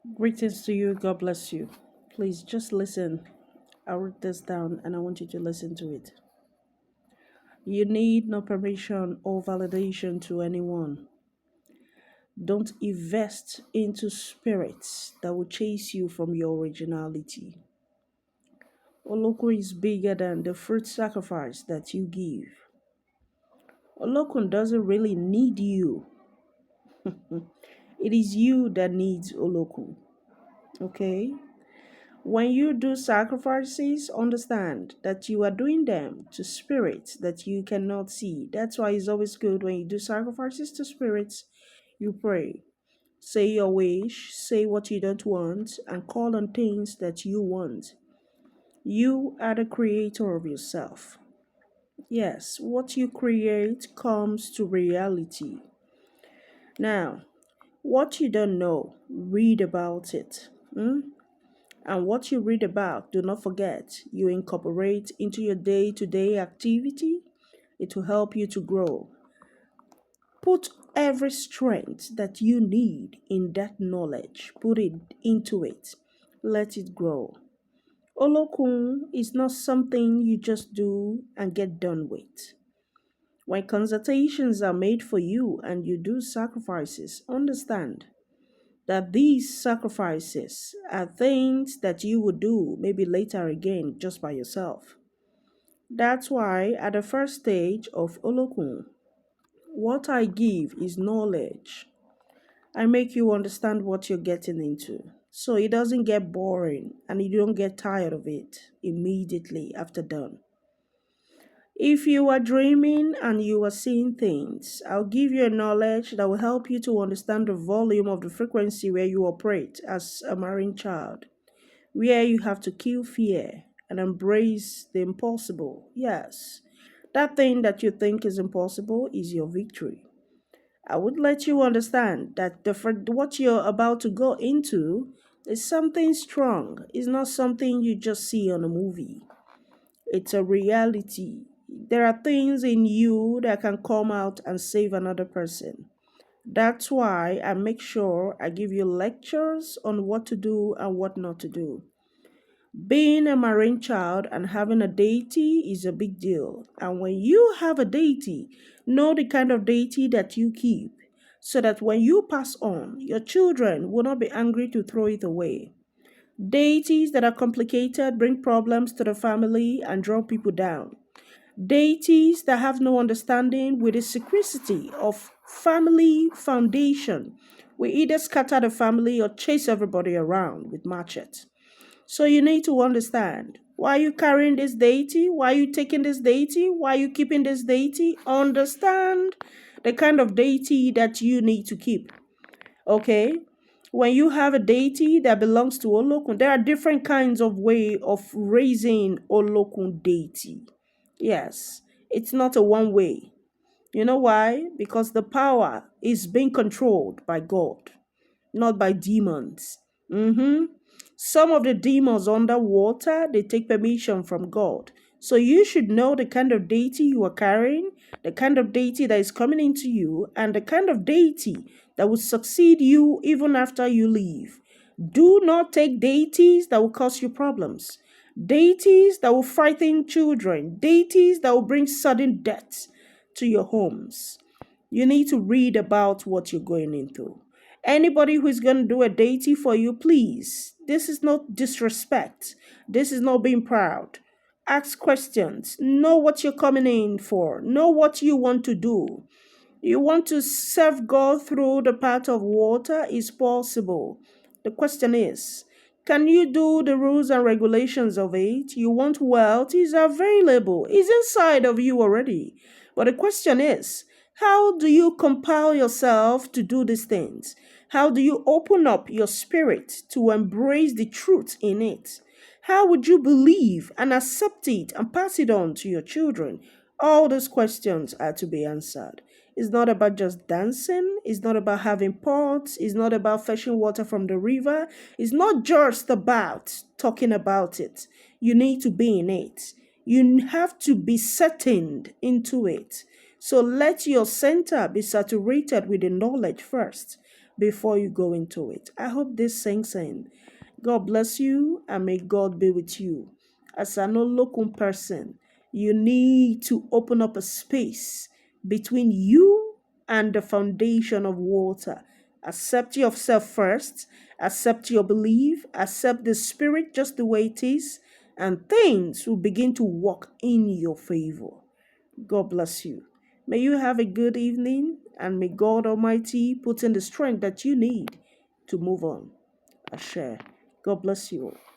Greetings to you. God bless you. Please just listen. I wrote this down and I want you to listen to it. You need no permission or validation to anyone. Don't invest into spirits that will chase you from your originality. Olokun is bigger than the fruit sacrifice that you give. Olokun doesn't really need you. It is you that needs Olokun. Okay? When you do sacrifices, understand that you are doing them to spirits that you cannot see. That's why it's always good when you do sacrifices to spirits, you pray. Say your wish, say what you don't want, and call on things that you want. You are the creator of yourself. Yes, what you create comes to reality. Now, what you don't know, read about it. And what you read about, do not forget, you incorporate into your day to day activity. It will help you to grow. Put every strength that you need in that knowledge, put it into it. Let it grow. Olokun is not something you just do and get done with. When consultations are made for you and you do sacrifices, understand that these sacrifices are things that you would do maybe later again just by yourself. That's why at the first stage of Olokun, what I give is knowledge. I make you understand what you're getting into. So it doesn't get boring and you don't get tired of it immediately after done. If you are dreaming and you are seeing things, I'll give you a knowledge that will help you to understand the volume of the frequency where you operate as a marine child, where you have to kill fear and embrace the impossible. Yes, that thing that you think is impossible is your victory. I would let you understand that what you're about to go into is something strong. It's not something you just see on a movie. It's a reality. There are things in you that can come out and save another person. That's why I make sure I give you lectures on what to do and what not to do. Being a marine child and having a deity is a big deal. And when you have a deity, know the kind of deity that you keep so that when you pass on, your children will not be angry to throw it away. Deities that are complicated bring problems to the family and draw people down. Deities that have no understanding with the secrecy of family foundation will either scatter the family or chase everybody around with machetes. So you need to understand, why are you carrying this deity? Why are you taking this deity? Why are you keeping this deity? Understand the kind of deity that you need to keep. Okay? When you have a deity that belongs to Olokun, there are different kinds of way of raising Olokun deity. Yes, it's not a one way. You know why? Because the power is being controlled by God, not by demons. Some of the demons underwater, they take permission from God. So you should know the kind of deity you are carrying, the kind of deity that is coming into you, and the kind of deity that will succeed you even after you leave. Do not take deities that will cause you problems, deities that will frighten children, deities that will bring sudden death to your homes. You need to read about what you're going into. Anybody who is going to do a deity for you, please, this is not disrespect. This is not being proud. Ask questions. Know what you're coming in for. Know what you want to do. You want to serve God through the path of water is possible. The question is, can you do the rules and regulations of it? You want wealth, is available, is inside of you already. But the question is, how do you compile yourself to do these things? How do you open up your spirit to embrace the truth in it? How would you believe and accept it and pass it on to your children? All those questions are to be answered. It's not about just dancing. It's not about having pots. It's not about fetching water from the river. It's not just about talking about it. You need to be in it. You have to be settled into it. So let your center be saturated with the knowledge first. before you go into it. I hope this sinks in. God bless you and may God be with you. As an local person, you need to open up a space between you and the foundation of water. Accept yourself first, accept your belief, accept the spirit just the way it is, and things will begin to work in your favor. God bless you. May you have a good evening, and may God Almighty put in the strength that you need to move on. I share. God bless you all.